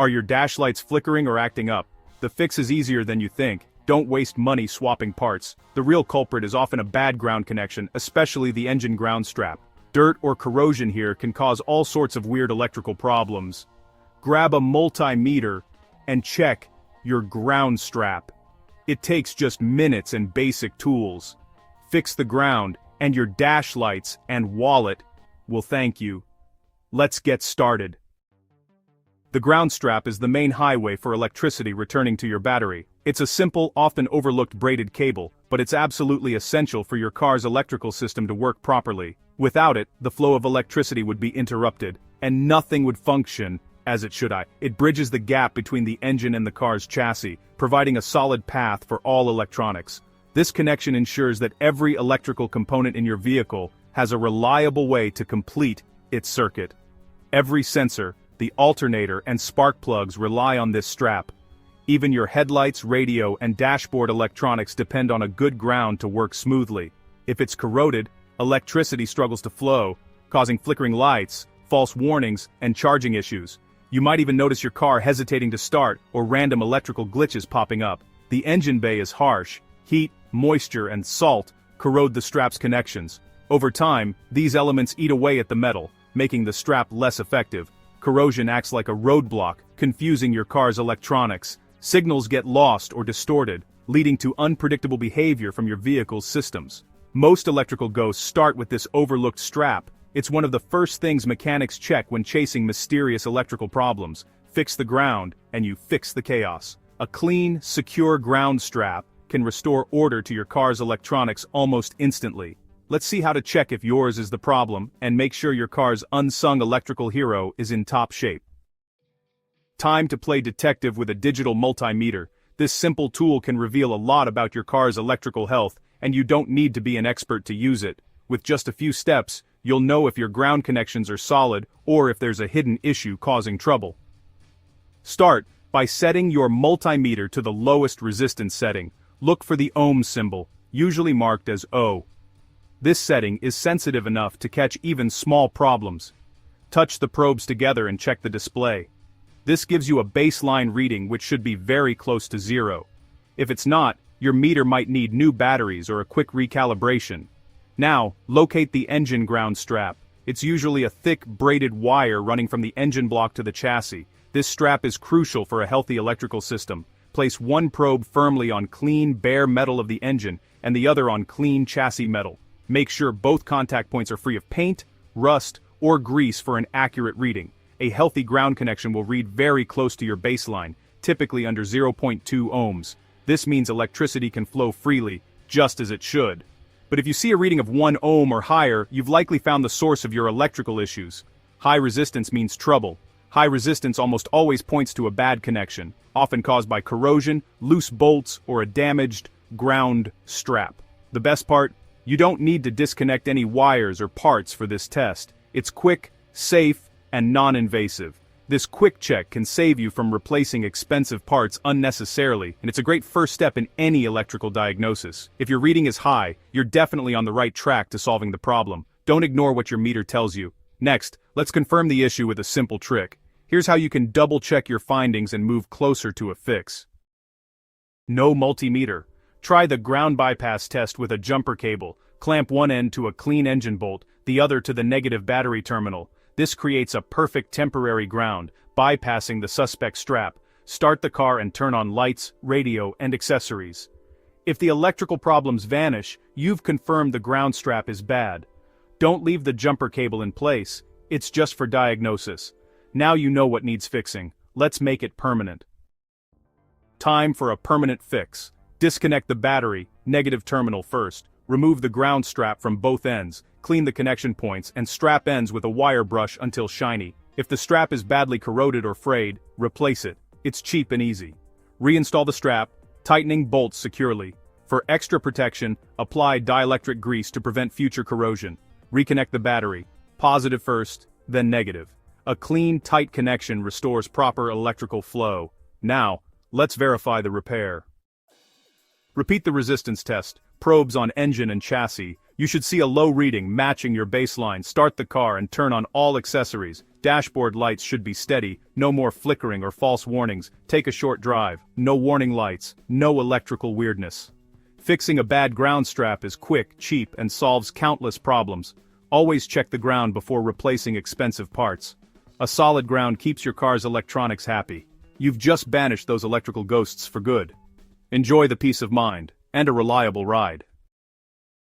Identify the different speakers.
Speaker 1: Are your dash lights flickering or acting up? The fix is easier than you think. Don't waste money swapping parts. The real culprit is often a bad ground connection, especially the engine ground strap. Dirt or corrosion here can cause all sorts of weird electrical problems. Grab a multimeter and check your ground strap. It takes just minutes and basic tools. Fix the ground, and your dash lights and wallet will thank you. Let's get started. The ground strap is the main highway for electricity returning to your battery. It's a simple, often overlooked braided cable, but it's absolutely essential for your car's electrical system to work properly. Without it, the flow of electricity would be interrupted, and nothing would function as it should. It bridges the gap between the engine and the car's chassis, providing a solid path for all electronics. This connection ensures that every electrical component in your vehicle has a reliable way to complete its circuit. Every sensor, the alternator and spark plugs rely on this strap. Even your headlights, radio, and dashboard electronics depend on a good ground to work smoothly. If it's corroded, electricity struggles to flow, causing flickering lights, false warnings, and charging issues. You might even notice your car hesitating to start or random electrical glitches popping up. The engine bay is harsh. Heat, moisture, and salt corrode the strap's connections. Over time, these elements eat away at the metal, making the strap less effective. Corrosion acts like a roadblock, confusing your car's electronics. Signals get lost or distorted, leading to unpredictable behavior from your vehicle's systems. Most electrical ghosts start with this overlooked strap. It's one of the first things mechanics check when chasing mysterious electrical problems. Fix the ground, and you fix the chaos. A clean, secure ground strap can restore order to your car's electronics almost instantly. Let's see how to check if yours is the problem, and make sure your car's unsung electrical hero is in top shape. Time to play detective with a digital multimeter. This simple tool can reveal a lot about your car's electrical health, and you don't need to be an expert to use it. With just a few steps, you'll know if your ground connections are solid or if there's a hidden issue causing trouble. Start by setting your multimeter to the lowest resistance setting. Look for the ohm symbol, usually marked as O. This setting is sensitive enough to catch even small problems. Touch the probes together and check the display. This gives you a baseline reading which should be very close to zero. If it's not, your meter might need new batteries or a quick recalibration. Now, locate the engine ground strap. It's usually a thick, braided wire running from the engine block to the chassis. This strap is crucial for a healthy electrical system. Place one probe firmly on clean, bare metal of the engine, and the other on clean chassis metal. Make sure both contact points are free of paint, rust, or grease for an accurate reading. A healthy ground connection will read very close to your baseline, typically under 0.2 ohms. This means electricity can flow freely, just as it should. But if you see a reading of 1 ohm or higher, you've likely found the source of your electrical issues. High resistance means trouble. High resistance almost always points to a bad connection, often caused by corrosion, loose bolts, or a damaged ground strap. The best part? You don't need to disconnect any wires or parts for this test. It's quick, safe, and non-invasive. This quick check can save you from replacing expensive parts unnecessarily, and it's a great first step in any electrical diagnosis. If your reading is high, you're definitely on the right track to solving the problem. Don't ignore what your meter tells you. Next, let's confirm the issue with a simple trick. Here's how you can double-check your findings and move closer to a fix. No multimeter. Try the ground bypass test with a jumper cable. Clamp one end to a clean engine bolt, the other to the negative battery terminal. This creates a perfect temporary ground, bypassing the suspect strap. Start the car and turn on lights, radio, and accessories. If the electrical problems vanish, you've confirmed the ground strap is bad. Don't leave the jumper cable in place. It's just for diagnosis. Now you know what needs fixing. Let's make it permanent. Time for a permanent fix. Disconnect the battery, negative terminal first. Remove the ground strap from both ends, clean the connection points, and strap ends with a wire brush until shiny. If the strap is badly corroded or frayed, replace it. It's cheap and easy. Reinstall the strap, tightening bolts securely. For extra protection, apply dielectric grease to prevent future corrosion. Reconnect the battery, positive first, then negative. A clean, tight connection restores proper electrical flow. Now, let's verify the repair. Repeat the resistance test, probes on engine and chassis. You should see a low reading matching your baseline. Start the car and turn on all accessories. Dashboard lights should be steady, no more flickering or false warnings. Take a short drive, no warning lights, no electrical weirdness. Fixing a bad ground strap is quick, cheap, and solves countless problems. Always check the ground before replacing expensive parts. A solid ground keeps your car's electronics happy. You've just banished those electrical ghosts for good. Enjoy the peace of mind, and a reliable ride.